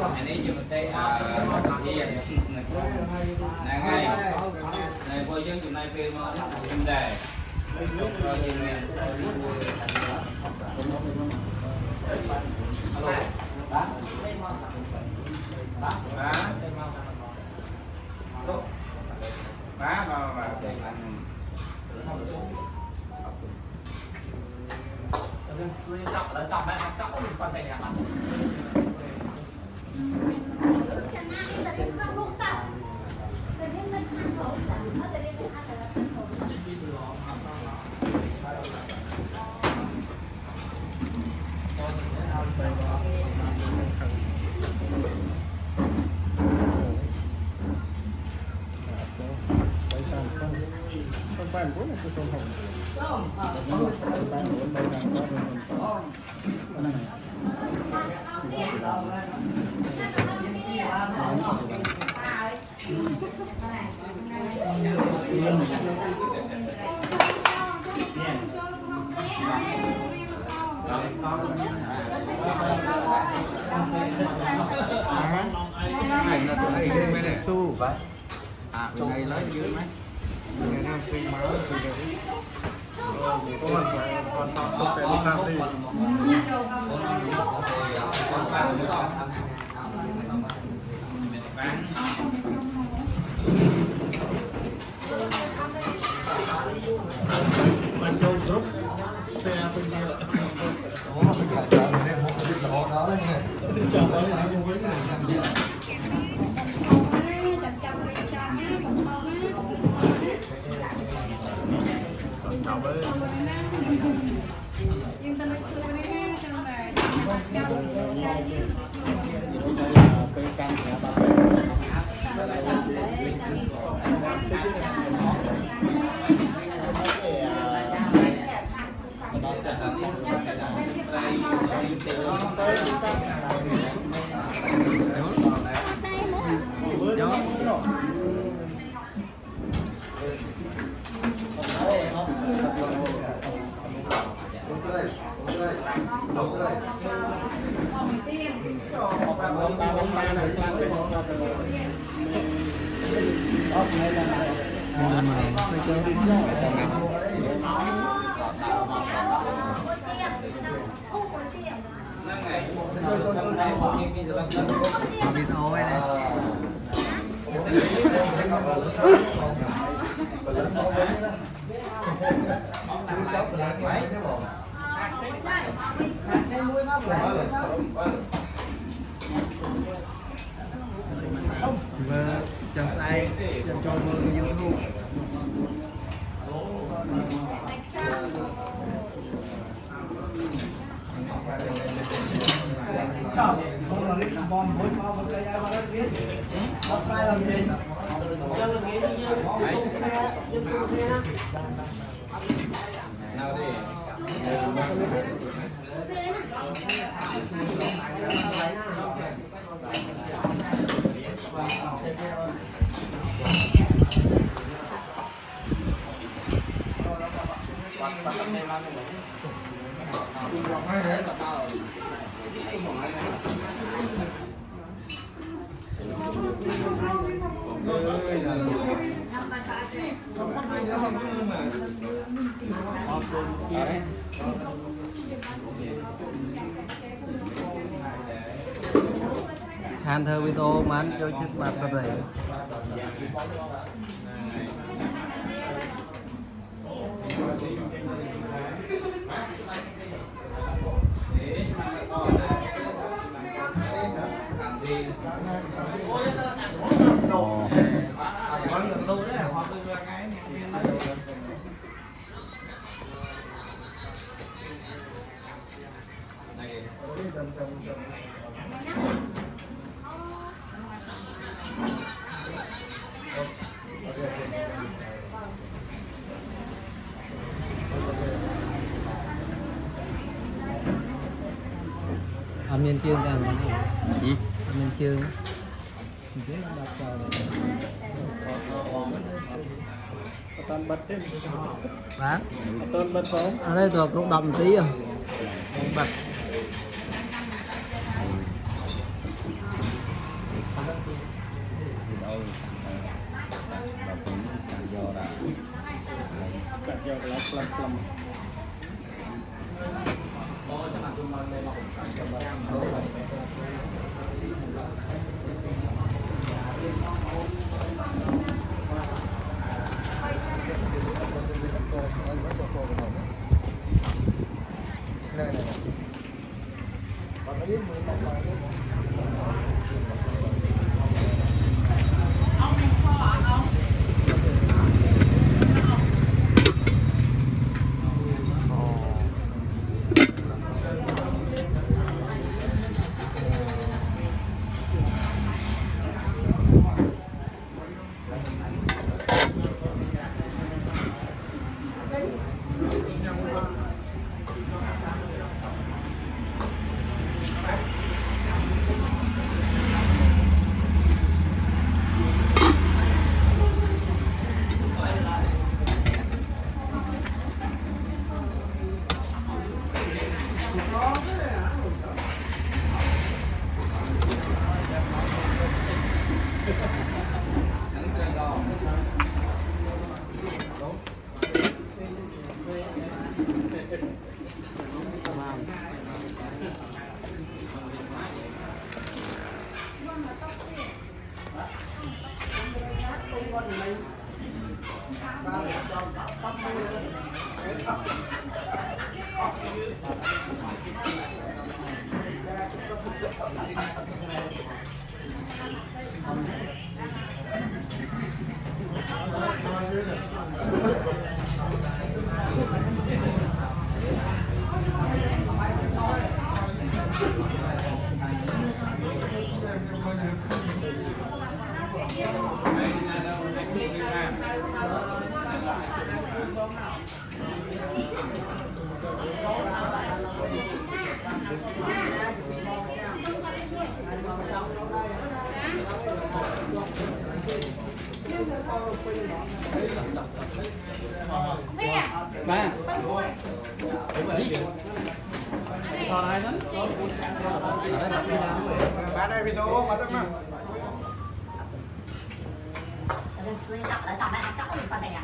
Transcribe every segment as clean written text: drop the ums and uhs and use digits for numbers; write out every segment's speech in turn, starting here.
anh ấy dùng tay hiền này ngay này coi dân tụi này về mà nó cũng đề rồi nhìn nè chọn đấy chọn còn phải nhà bạn bạn cũng là cái sông hồng bạn muốn bay sang đó này là tụi này mấy này su vậy à tụi này lấy dưới mấy người nam sinh máu từ đấy có mặt còn không phải đi làm đi bạn châu group xe bên kia lại đó này chọn đó là không với cái này bị thôi này và chẳng sai cho mừng YouTube không là cái bom hối bao một cây mà nó biết nó sai làm gì nào đi than thơ video mán cho chiếc mặt có thể ăn miên chương ra mà gì ăn miên chương toàn bật thêm bán toàn bật phóng ở đây thuộc cũng đậm tí rồi bật và cũng càng do là cắt vô cái lá plum plum ba còn ai nữa bán đây video có tấm nào chậm lại chậm còn cạnh nhà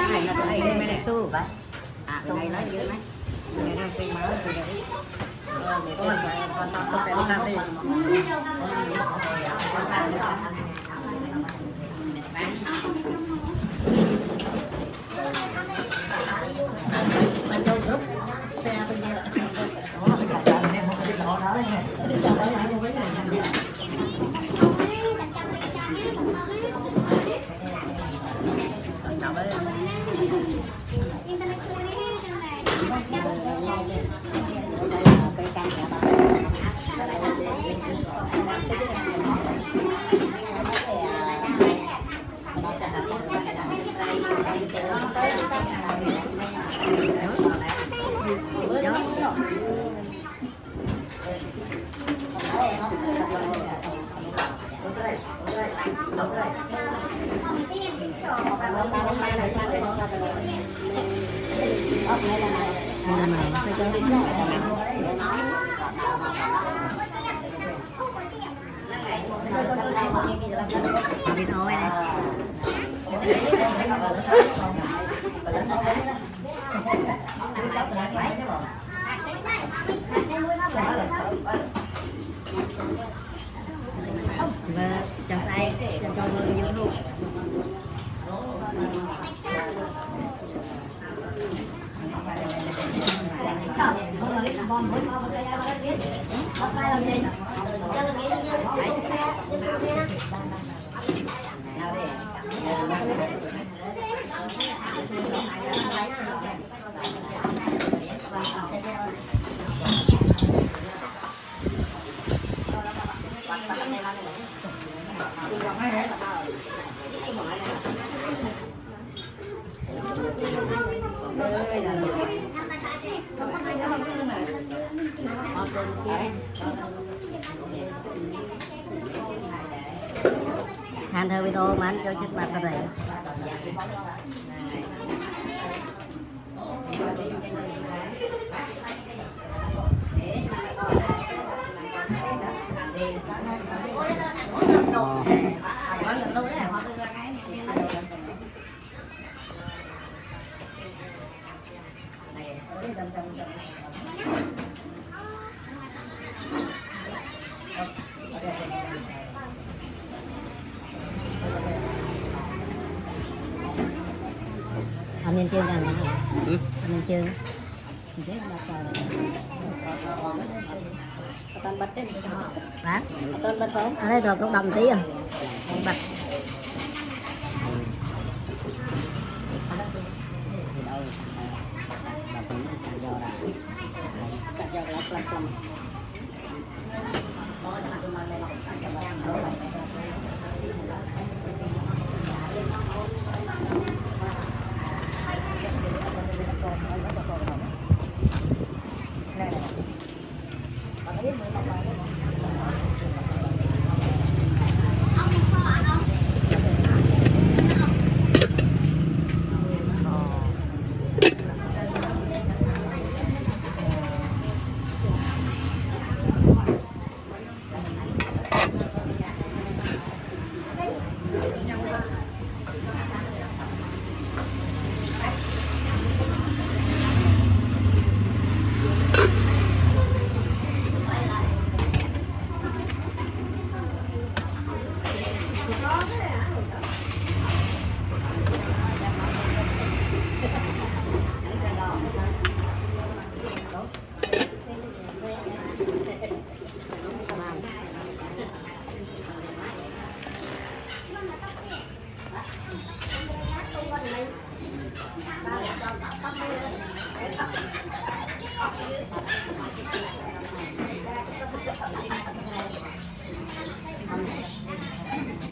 này là tụi em mới xu vậy tụi này lấy dữ mấy này đang phim máu thì được có mình phải con phải đi sang đi mình cho giúp xe bên kia đó phải cả trời này không biết đó đó này đi chợ đó lại không biết này chào đấy đi thôi này chẳng sai cho người yêu luôn bom với bao cái đó biết có sai làm gì cho nó nghĩ như vậy nào đi Hàn thơ video mà anh cho chút mặt cái này. Anh lên chươngกันhả? Anh lên chương. Hả? Ở đây rồi cũng đồng tí à? Bạch. Hãy subscribe cho kênh Ghiền Mì Gõ để không bỏ lỡ